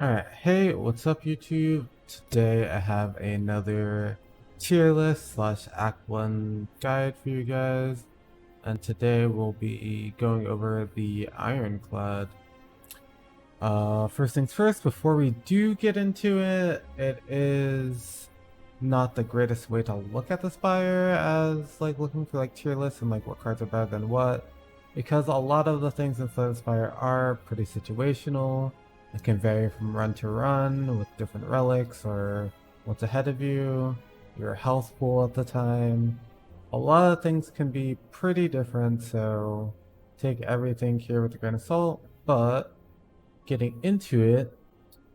Alright, hey, what's up YouTube? Today I have another tier list slash Act 1 guide for you guys. And today we'll be going over the Ironclad. First things first, before we do get into it, it is not the greatest way to look at the Spire as like looking for like tier lists and like what cards are better than what. Because a lot of the things inside the Spire are pretty situational. It can vary from run to run with different relics or what's ahead of you, your health pool at the time. A lot of things can be pretty different, so take everything here with a grain of salt. But getting into it,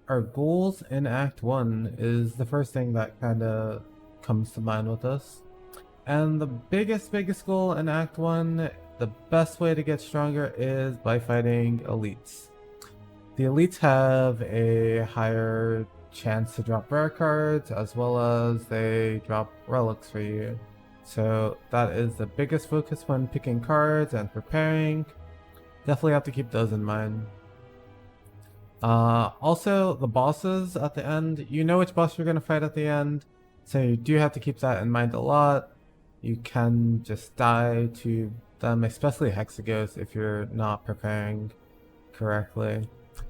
our goals in Act 1 is the first thing that kind of comes to mind with us. And the biggest goal in Act 1, the best way to get stronger is by fighting elites. The elites have a higher chance to drop rare cards, as well as they drop relics for you. So that is the biggest focus when picking cards and preparing. Definitely have to keep those in mind. Also, the bosses at the end, you know which boss you're going to fight at the end, so you do have to keep that in mind a lot. You can just die to them, especially Hexagos, if you're not preparing correctly.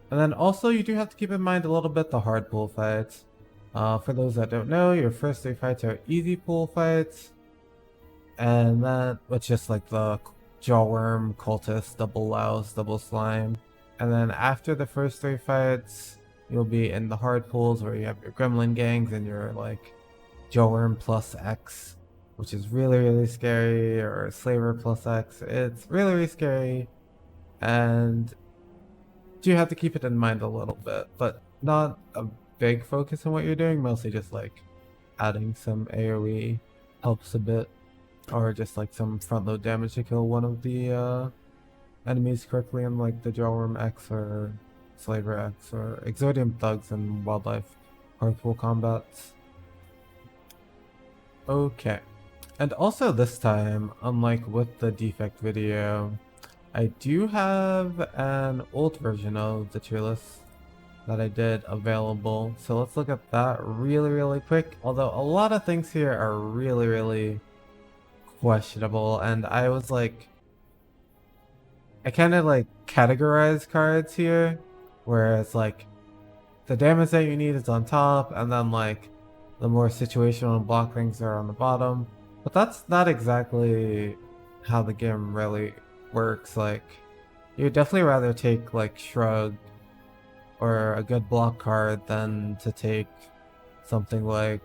And then also you do have to keep in mind a little bit the hard pool fights. For those that don't know, your first 3 fights are easy pool fights. And that was just like the Jawworm, Cultist, Double Louse, Double Slime. And then after the first 3 fights, you'll be in the hard pools where you have your Gremlin gangs and your like Jawworm plus X, which is really scary, or Slaver plus X. It's really scary. And you have to keep it in mind a little bit, but not a big focus on what you're doing, mostly just like adding some AoE helps a bit, or just like some front load damage to kill one of the enemies quickly in like the Jawworm X or Slaver X or Exodium Thugs and Wildlife hardpool combats. Okay, and also this time, unlike with the defect video, I do have an old version of the tier list that I did available, so let's look at that really quick. Although a lot of things here are really questionable, and I was like, I kind of like categorize cards here, where it's like the damage that you need is on top, and then like the more situational and block things are on the bottom. But that's not exactly how the game really works. Like, you'd definitely rather take like Shrug or a good block card than to take something like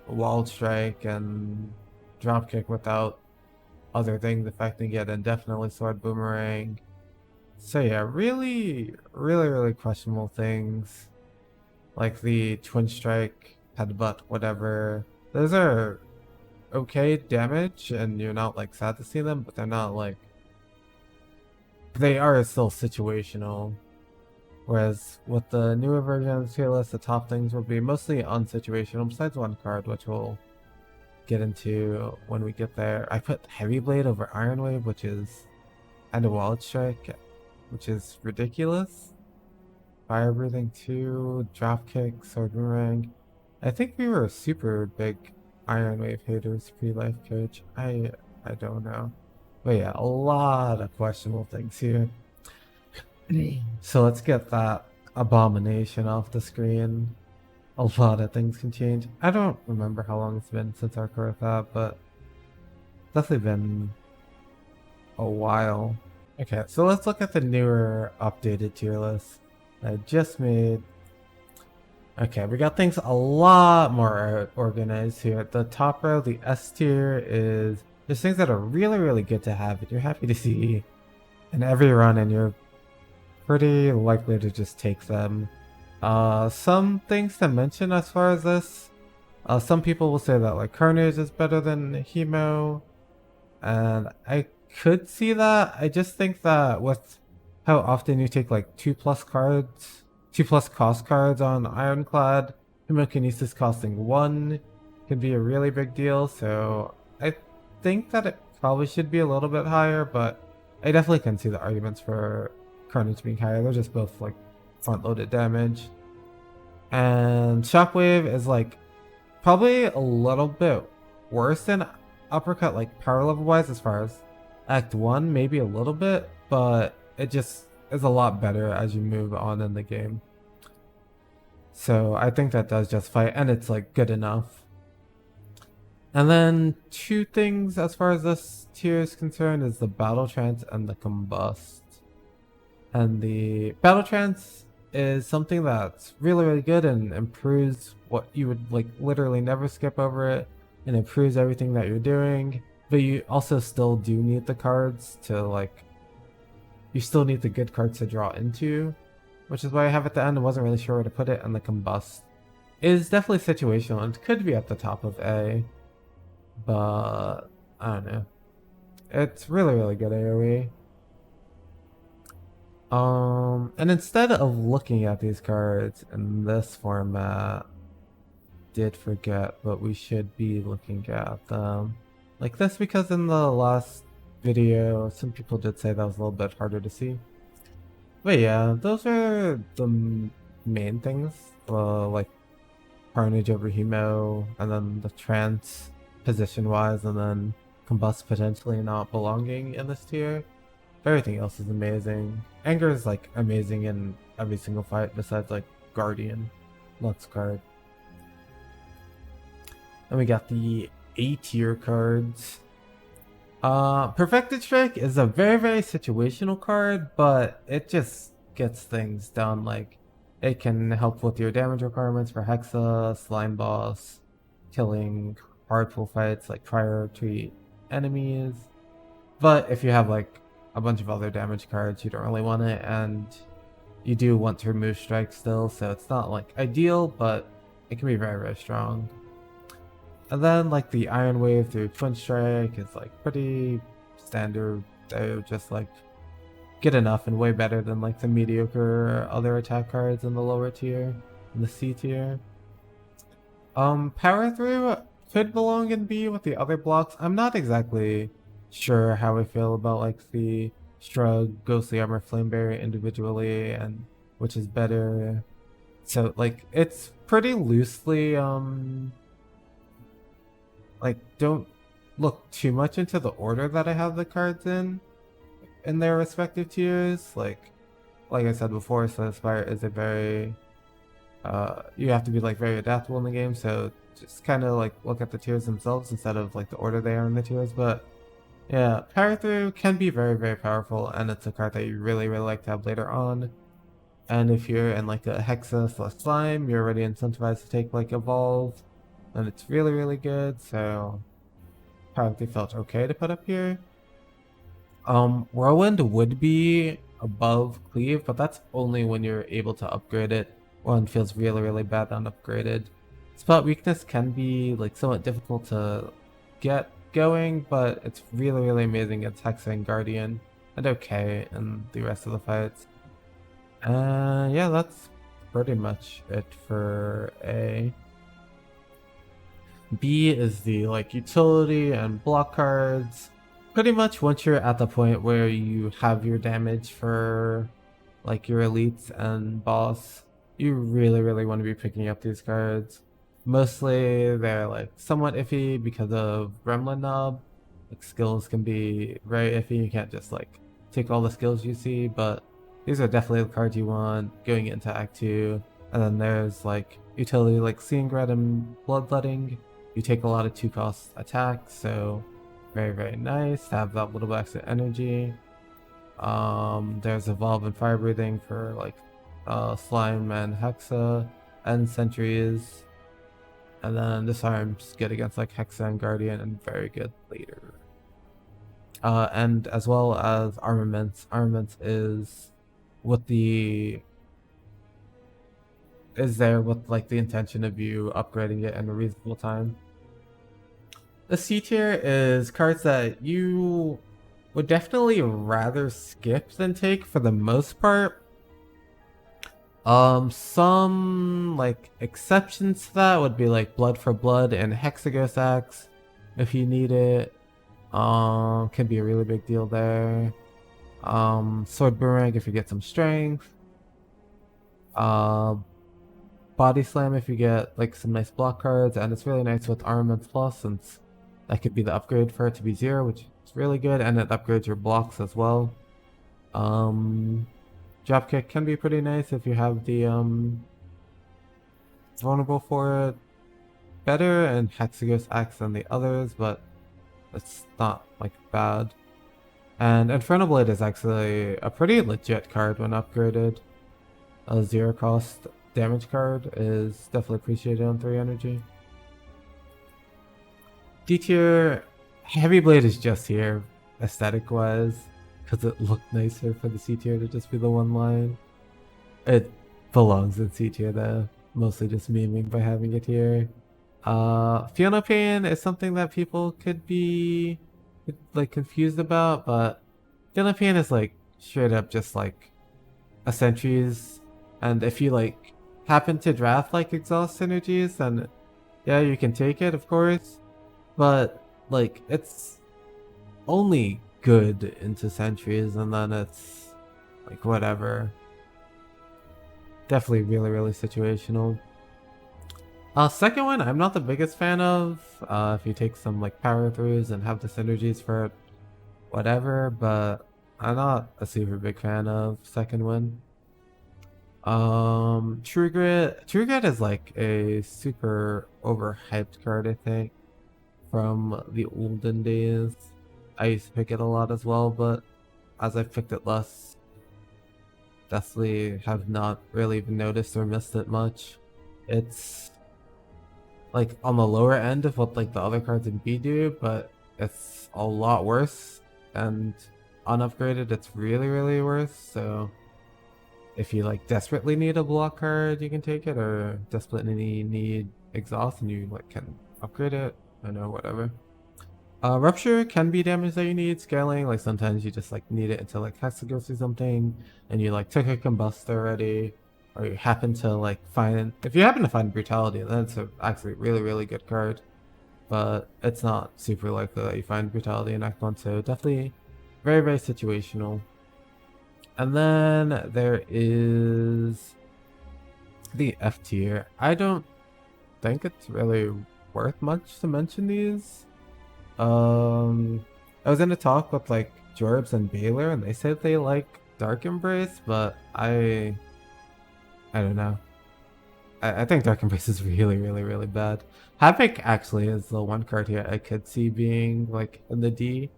Wild Strike and Dropkick without other things affecting it, and definitely Sword Boomerang. So yeah, really questionable things like the Twin Strike, Headbutt, whatever. Those are okay damage and you're not like sad to see them, but they're not like, they are still situational. Whereas with the newer version of the tier list, the top things will be mostly unsituational, besides one card, which we'll get into when we get there. I put Heavy Blade over Iron Wave, which is, and a Wild Strike, which is ridiculous. Fire Breathing 2, Dropkick, Sword Boomerang. I think we were super big Iron Wave haters pre-life coach. I don't know. But yeah, a lot of questionable things here. So let's get that abomination off the screen. A lot of things can change. I don't remember how long it's been since our core of that, but definitely been a while. Okay, so let's look at the newer updated tier list that I just made. Okay, we got things a lot more organized here. At the top row, the S tier is just things that are really good to have, and you're happy to see in every run, and you're pretty likely to just take them. Some things to mention as far as this. Some people will say that like Carnage is better than Hemo, and I could see that. I just think that with how often you take like 2+ cards, 2+ cost cards on Ironclad, Hemokinesis costing 1 can be a really big deal, so I think that it probably should be a little bit higher, but I definitely can see the arguments for Carnage being higher. They're just both like front-loaded damage. And Shockwave is like probably a little bit worse than Uppercut, like power level wise, as far as Act 1, maybe a little bit, but it just is a lot better as you move on in the game. So I think that does justify it, and it's like good enough. And then two things as far as this tier is concerned is the Battle Trance and the Combust. And the Battle Trance is something that's really, really good and improves what you would like literally never skip over it, and improves everything that you're doing. But you also still do need the cards to like, you still need the good cards to draw into, which is why I have at the end. I wasn't really sure where to put it. And the Combust is definitely situational and could be at the top of A, but I don't know. It's really, really good AoE. And instead of looking at these cards in this format, did forget, but we should be looking at them like this, because in the last video, some people did say that was a little bit harder to see. But yeah, those are the main things, like Carnage over Hemo, and then the Trance position-wise, and then Combust potentially not belonging in this tier. Everything else is amazing. Anger is like amazing in every single fight besides like Guardian, Lux card. And we got the A tier cards. Perfected Strike is a very, very situational card, but it just gets things done. Like, it can help with your damage requirements for Hexa, Slime Boss, killing hard pull fights like prior to enemies. But if you have like a bunch of other damage cards, you don't really want it, and you do want to remove Strike still, so it's not like ideal, but it can be very, very strong. And then like the Iron Wave through Twin Strike is like pretty standard, though, just like good enough and way better than like the mediocre other attack cards in the lower tier, in the C tier. Power Through could belong in B with the other blocks. I'm not exactly sure how I feel about like the Shrug, Ghostly Armor, Flameberry individually, and which is better. So like it's pretty loosely like, don't look too much into the order that I have the cards in their respective tiers. Like I said before, so Spire is a very you have to be like very adaptable in the game, so just kind of like look at the tiers themselves instead of like the order they are in the tiers. But yeah, Power Through can be very, very powerful, and it's a card that you really, really like to have later on. And if you're in like a Hexa / Slime, you're already incentivized to take like Evolve, and it's really, really good, so probably felt okay to put up here. Whirlwind would be above Cleave, but that's only when you're able to upgrade it. Whirlwind feels really, really bad unupgraded. Spot Weakness can be like somewhat difficult to get going, but it's really, really amazing against Hexa and Guardian, and okay in the rest of the fights. Yeah, that's pretty much it for A. B is the like utility and block cards. Pretty much once you're at the point where you have your damage for like your elites and boss, you really, really want to be picking up these cards. Mostly they're like somewhat iffy because of Gremlin Knob. Like skills can be very iffy. You can't just like take all the skills you see, but these are definitely the cards you want going into Act 2. And then there's like utility like Seeing Red and Bloodletting. You take a lot of 2-cost attacks, so very, very nice to have that little bit extra energy. There's Evolve and Fire Breathing for like Slime and Hexa and Sentries. And then Disarm's good against like Hexa and Guardian, and very good later. And as well as Armaments. Armaments is with the is there with like the intention of you upgrading it in a reasonable time. The C tier is cards that you would definitely rather skip than take for the most part. Some like exceptions to that would be like Blood for Blood and Hexagos Axe if you need it. Can be a really big deal there. Sword Boomerang if you get some strength. Uh, Body Slam if you get like some nice block cards, and it's really nice with Armaments Plus since that could be the upgrade for it to be 0, which is really good, and it upgrades your blocks as well. Dropkick can be pretty nice if you have the vulnerable for it. Better and Hexagos Axe than the others, but it's not like bad. And Infernal Blade is actually a pretty legit card when upgraded. A 0 cost damage card is definitely appreciated on 3 energy. D tier, Heavy Blade is just here aesthetic wise because it looked nicer for the C tier to just be the one line. It belongs in C tier though, mostly just memeing by having it here. Fiona Pain is something that people could be like confused about, but Fiona Pain is like straight up just like a sentries, and if you like happen to draft like exhaust synergies, then yeah, you can take it, of course, but like it's only good into sentries, and then it's like whatever. Definitely really situational. Second one, I'm not the biggest fan of. If you take some like power throughs and have the synergies for it, whatever, but I'm not a super big fan of second one. True Grit is like a super overhyped card, I think, from the olden days. I used to pick it a lot as well, but as I've picked it less, definitely have not really even noticed or missed it much. It's like on the lower end of what like the other cards in B do, but it's a lot worse, and unupgraded it's really worse. So if you like desperately need a block card, you can take it, or desperately need exhaust and you like can upgrade it. I know, whatever. Rupture can be damage that you need scaling. Like sometimes you just like need it until like Hexagos or something, and you like took a combust already, or you happen to like find, if you happen to find Brutality, then it's actually really good card, but it's not super likely that you find Brutality in Act 1, so definitely very situational. And then there is the F tier. I don't think it's really worth much to mention these. I was in a talk with like Jorbs and Baylor, and they said they like Dark Embrace, but I don't know. I think Dark Embrace is really bad. Havoc actually is the one card here I could see being like in the D.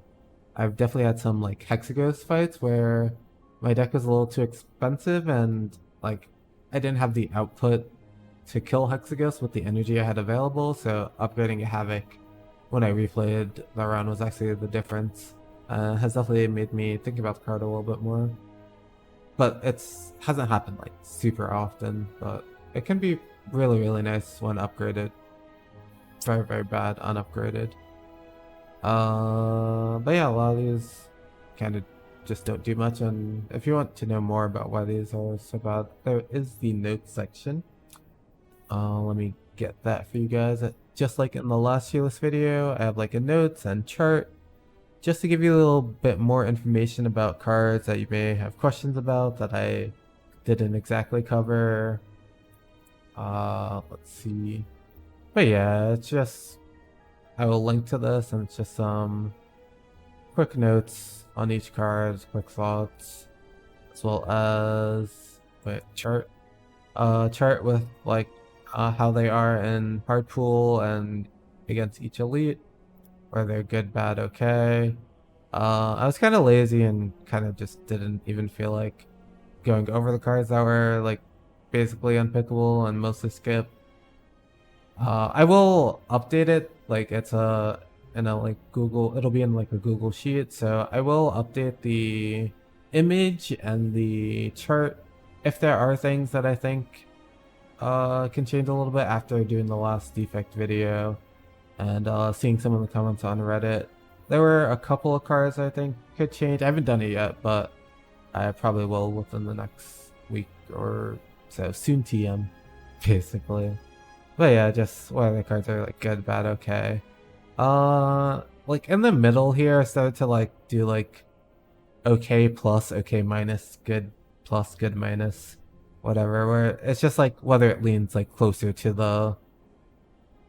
I've definitely had some like Hexagos fights where my deck was a little too expensive, and like I didn't have the output to kill Hexagos with the energy I had available, so upgrading a Havoc when I replayed the round was actually the difference. Has definitely made me think about the card a little bit more. But it's hasn't happened like super often, but it can be really nice when upgraded. Very bad unupgraded. But yeah, a lot of these kind of just don't do much, and if you want to know more about why these are so bad, there is the notes section. Let me get that for you guys. Just like in the last tier list video, I have like a notes and chart just to give you a little bit more information about cards that you may have questions about that I didn't exactly cover. Let's see. But yeah, it's just, I will link to this, and it's just some quick notes on each card, quick thoughts, as well as chart with like how they are in hard pool and against each elite, where they're good, bad, okay. I was kind of lazy and kind of just didn't even feel like going over the cards that were like basically unpickable and mostly skip. I will update it, like it's in a like Google, it'll be in like a Google sheet, so I will update the image and the chart if there are things that I think can change a little bit after doing the last defect video and seeing some of the comments on Reddit. There were a couple of cards I think could change. I haven't done it yet, but I probably will within the next week or so. Soon TM, basically. But yeah, just whether the cards are like good, bad, okay. Like in the middle here, I started to like do like okay plus, okay minus, good plus, good minus. whatever, where it's just like whether it leans like closer to the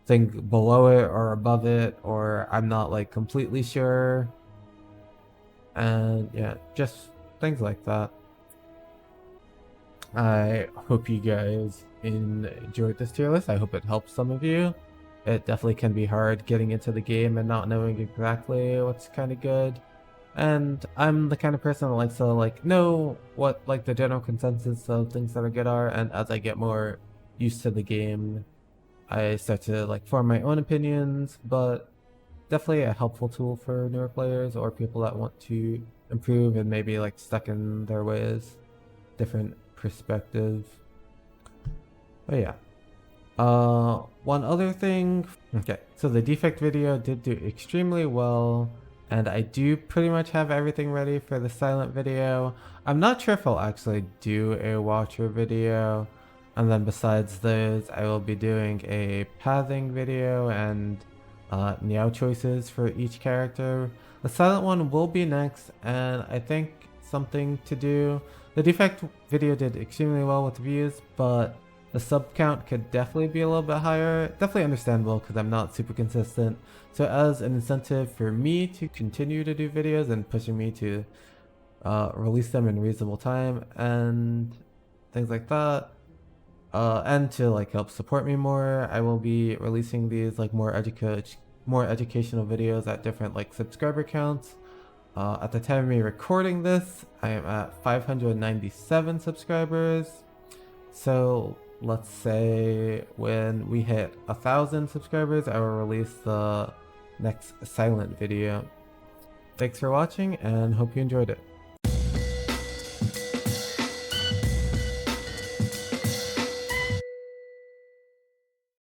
thing below it or above it, or I'm not like completely sure. And yeah, just things like that. I hope you guys enjoyed this tier list. I hope it helps some of you. It definitely can be hard getting into the game and not knowing exactly what's kind of good. And I'm the kind of person that likes to like know what like the general consensus of things that are good are, and as I get more used to the game, I start to like form my own opinions, but definitely a helpful tool for newer players or people that want to improve and maybe like stuck in their ways, different perspective. But yeah. One other thing. Okay, so the defect video did do extremely well, and I do pretty much have everything ready for the silent video. I'm not sure if I'll actually do a watcher video, and then besides those, I will be doing a pathing video and meow choices for each character. The silent one will be next, and I think something to do. The defect video did extremely well with views, but the sub count could definitely be a little bit higher. Definitely understandable because I'm not super consistent. So as an incentive for me to continue to do videos and pushing me to release them in reasonable time and things like that, and to like help support me more, I will be releasing these like more educational videos at different like subscriber counts. At the time of me recording this, I am at 597 subscribers. So let's say when we hit 1,000 subscribers, I will release the next silent video. Thanks for watching and hope you enjoyed it.